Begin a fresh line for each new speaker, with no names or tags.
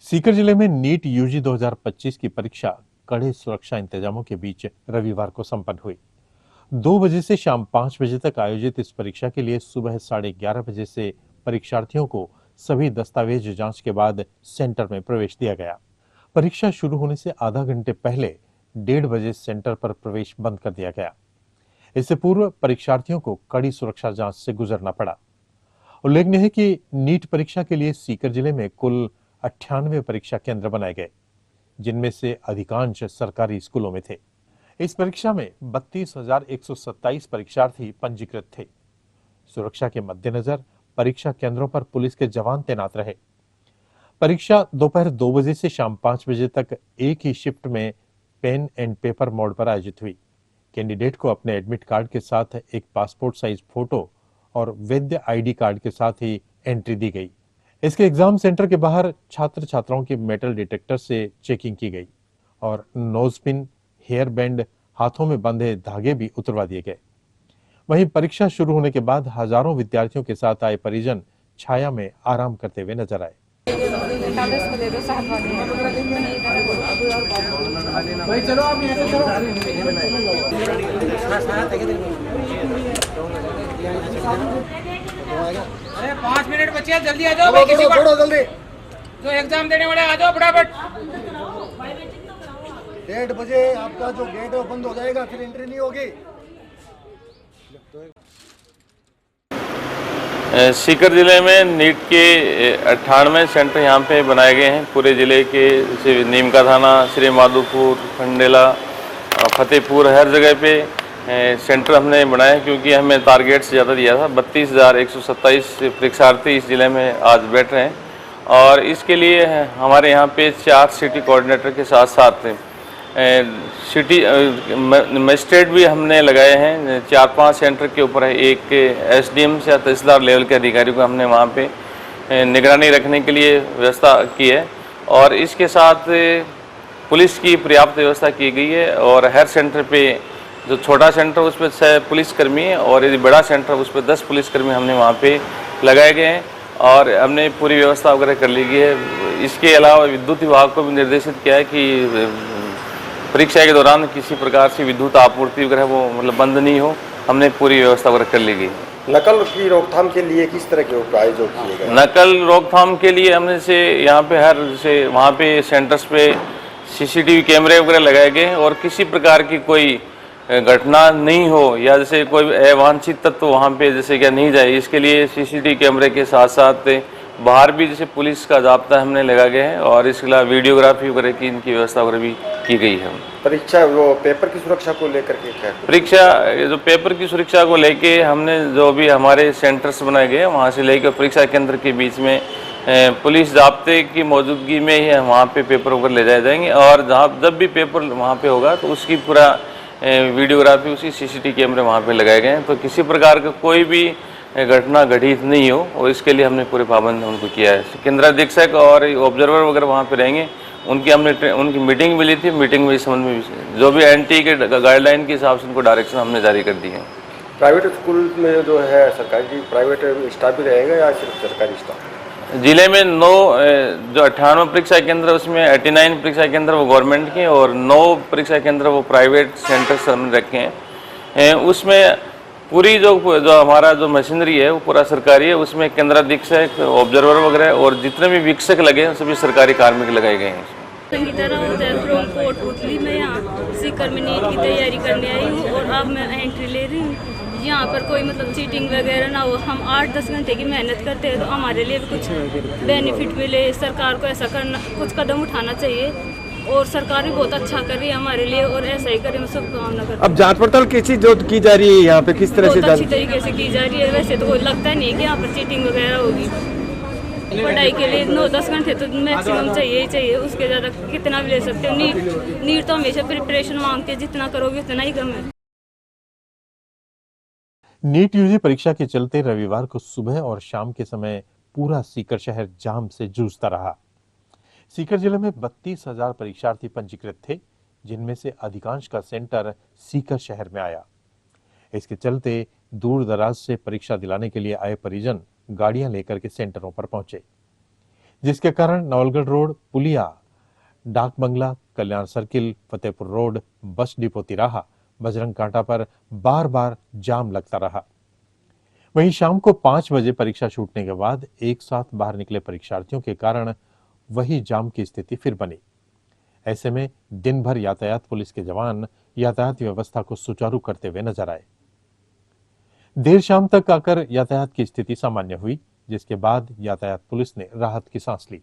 सीकर जिले में NEET UG 2025 की परीक्षा कड़े सुरक्षा इंतजामों के बीच रविवार को संपन्न हुई। 2 बजे से शाम 5 बजे तक आयोजित इस परीक्षा के लिए सुबह 11:30 बजे से परीक्षार्थियों को सभी दस्तावेज जांच के बाद सेंटर में प्रवेश दिया गया। परीक्षा शुरू होने से आधा घंटे पहले 1:30 बजे सेंटर पर प्रवेश बंद कर दिया गया। इससे पूर्व परीक्षार्थियों को कड़ी सुरक्षा जांच से गुजरना पड़ा। उल्लेखनीय है कि नीट परीक्षा के लिए सीकर जिले में कुल 98 परीक्षा केंद्र बनाए गए, जिनमें से अधिकांश सरकारी स्कूलों में थे। इस परीक्षा में 32,127 परीक्षार्थी पंजीकृत थे। सुरक्षा के मद्देनजर परीक्षा केंद्रों पर पुलिस के जवान तैनात रहे। परीक्षा दोपहर 2 बजे से शाम 5 बजे तक एक ही शिफ्ट में पेन एंड पेपर मोड पर आयोजित हुई। कैंडिडेट को अपने एडमिट कार्ड के साथ एक पासपोर्ट साइज फोटो और वैध आईडी कार्ड के साथ ही एंट्री दी गई। इसके एग्जाम सेंटर के बाहर छात्र छात्राओं के मेटल डिटेक्टर से चेकिंग की गई और नोज पिन, हेयर बैंड, हाथों में बंधे धागे भी उतरवा दिए गए। वहीं परीक्षा शुरू होने के बाद हजारों विद्यार्थियों के साथ आए परिजन छाया में आराम करते हुए नजर आए।
भाई चलो आप यहाँ से चलो। अरे 5 मिनट बचे हैं, जल्दी आ जाओ भाई, किसी को जल्दी जो एग्जाम देने वाले आ जाओ फटाफट।
1:30 बजे आपका जो गेट है वो बंद हो जाएगा, फिर एंट्री नहीं होगी।
सीकर जिले में नीट के 98 सेंटर यहाँ पे बनाए गए हैं। पूरे जिले के नीमका थाना, श्री माधोपुर, खंडेला, फतेहपुर, हर जगह पे सेंटर हमने बनाए, क्योंकि हमें टारगेट से ज़्यादा दिया था। 32,127 परीक्षार्थी इस जिले में आज बैठ रहे हैं और इसके लिए हमारे यहाँ पे 4 सिटी कोऑर्डिनेटर के साथ साथ सिटी मजिस्ट्रेट भी हमने लगाए हैं। 4-5 सेंटर के ऊपर है। एक एसडीएम से या तहसीलदार लेवल के अधिकारी को हमने वहाँ पे निगरानी रखने के लिए व्यवस्था की है और इसके साथ पुलिस की पर्याप्त व्यवस्था की गई है। और हर सेंटर पे जो छोटा सेंटर उस पर 6 पुलिसकर्मी है और यदि बड़ा सेंटर उस पर 10 पुलिसकर्मी हमने वहाँ पे लगाए गए हैं और हमने पूरी व्यवस्था वगैरह कर ली गई है। इसके अलावा विद्युत विभाग को भी निर्देशित किया है कि परीक्षा के दौरान किसी प्रकार से विद्युत आपूर्ति वगैरह वो मतलब बंद नहीं हो। हमने पूरी व्यवस्था वगैरह कर ली गई।
नकल की रोकथाम के लिए किस तरह के उपाय जो किए गए?
नकल रोकथाम के लिए हमने से यहाँ पे हर से वहाँ पे सेंटर्स पे सीसीटीवी कैमरे वगैरह लगाए गए और किसी प्रकार की कोई घटना नहीं हो या जैसे कोई अवांछित तत्व वहाँ पे जैसे क्या नहीं जाए, इसके लिए सीसीटीवी कैमरे के साथ साथ बाहर भी जैसे पुलिस का जाब्ता हमने लगा गया है और इसके अलावा वीडियोग्राफी वगैरह की इनकी व्यवस्था वगैरह भी की गई है।
परीक्षा वो पेपर की सुरक्षा को लेकर के क्या?
परीक्षा जो पेपर की सुरक्षा को लेके हमने जो भी हमारे सेंटर्स बनाए गए वहाँ से लेकर परीक्षा केंद्र के बीच में पुलिस जाब्ते की मौजूदगी में ही वहाँ पे पेपर वगैरह ले जाए जाएंगे और जहाँ जब भी पेपर वहाँ पे होगा तो उसकी पूरा वीडियोग्राफी उसी सीसीटीवी कैमरे वहाँ पे लगाए गए हैं, तो किसी प्रकार का कोई भी घटना घटित नहीं हो और इसके लिए हमने पूरे पाबंद उनको किया है। केंद्राधीक्षक और ऑब्जर्वर वगैरह वहाँ पे रहेंगे, उनकी हमने उनकी मीटिंग मिली थी। मीटिंग में इस संबंध में जो भी एनटी के गाइडलाइन के हिसाब से उनको डायरेक्शन हमने जारी कर दी है।
प्राइवेट स्कूल में जो है सरकारी प्राइवेट स्टाफ भी रहेगा या सिर्फ सरकारी स्टाफ?
जिले में 9 जो 98 परीक्षा केंद्र उसमें 89 परीक्षा केंद्र वो गवर्नमेंट के और 9 परीक्षा केंद्र वो प्राइवेट सेंटर्स हमने रखे हैं। उसमें पूरी जो हमारा जो मशीनरी है वो पूरा सरकारी है। उसमें केंद्राधीक्षक, ऑब्जर्वर वगैरह और जितने भी वीक्षक लगे हैं सभी सरकारी कार्मिक लगाए गए हैं।
संगीता राउत है फ्रॉम कोटपुतली। मैं यहाँ सीकर में नीट की तैयारी करने आई हूँ और अब मैं एंट्री ले रही हूँ। यहाँ पर कोई मतलब चीटिंग वगैरह ना हो। हम 8-10 घंटे की मेहनत करते हैं तो हमारे लिए भी कुछ बेनिफिट मिले। सरकार को ऐसा करना, कुछ कदम उठाना चाहिए और सरकार भी बहुत अच्छा कर रही है हमारे लिए और ऐसा ही करे, मैं शुभकामना करती हूँ।
अब जांच पड़ताल कैसी जो की जा रही है यहाँ पे, किस तरह से
बहुत अच्छी तरीके से की जा रही है। वैसे तो कोई लगता नहीं है कि यहाँ पर चीटिंग वगैरह होगी। पढ़ाई के लिए 9-10 घंटे तो मैक्सिमम चाहिए ही चाहिए, उसके ज़्यादा कितना भी ले सकते हो। नीट तो हमेशा प्रिपरेशन मांगती है, जितना करोगे उतना ही कम है।
नीट यूजी परीक्षा के चलते रविवार को सुबह और शाम के समय पूरा सीकर शहर जाम से जूझता रहा। सीकर जिले में 32,000 परीक्षार्थी पंजीकृत थे, जिनमें से अधिकांश का सेंटर सीकर शहर में आया। इसके चलते दूर दराज से परीक्षा दिलाने के लिए आए परिजन गाड़ियां लेकर के सेंटरों पर पहुंचे, जिसके कारण नवलगढ़ रोड, पुलिया, Dak Bangla, Kalyan circle, Fatehpur road, bus depot तिराहा, बजरंग कांटा पर बार बार जाम लगता रहा। वहीं शाम को 5 बजे परीक्षा छूटने के बाद एक साथ बाहर निकले परीक्षार्थियों के कारण वही जाम की स्थिति फिर बनी। ऐसे में दिन भर यातायात पुलिस के जवान यातायात व्यवस्था को सुचारू करते हुए नजर आए। देर शाम तक आकर यातायात की स्थिति सामान्य हुई, जिसके बाद यातायात पुलिस ने राहत की सांस ली।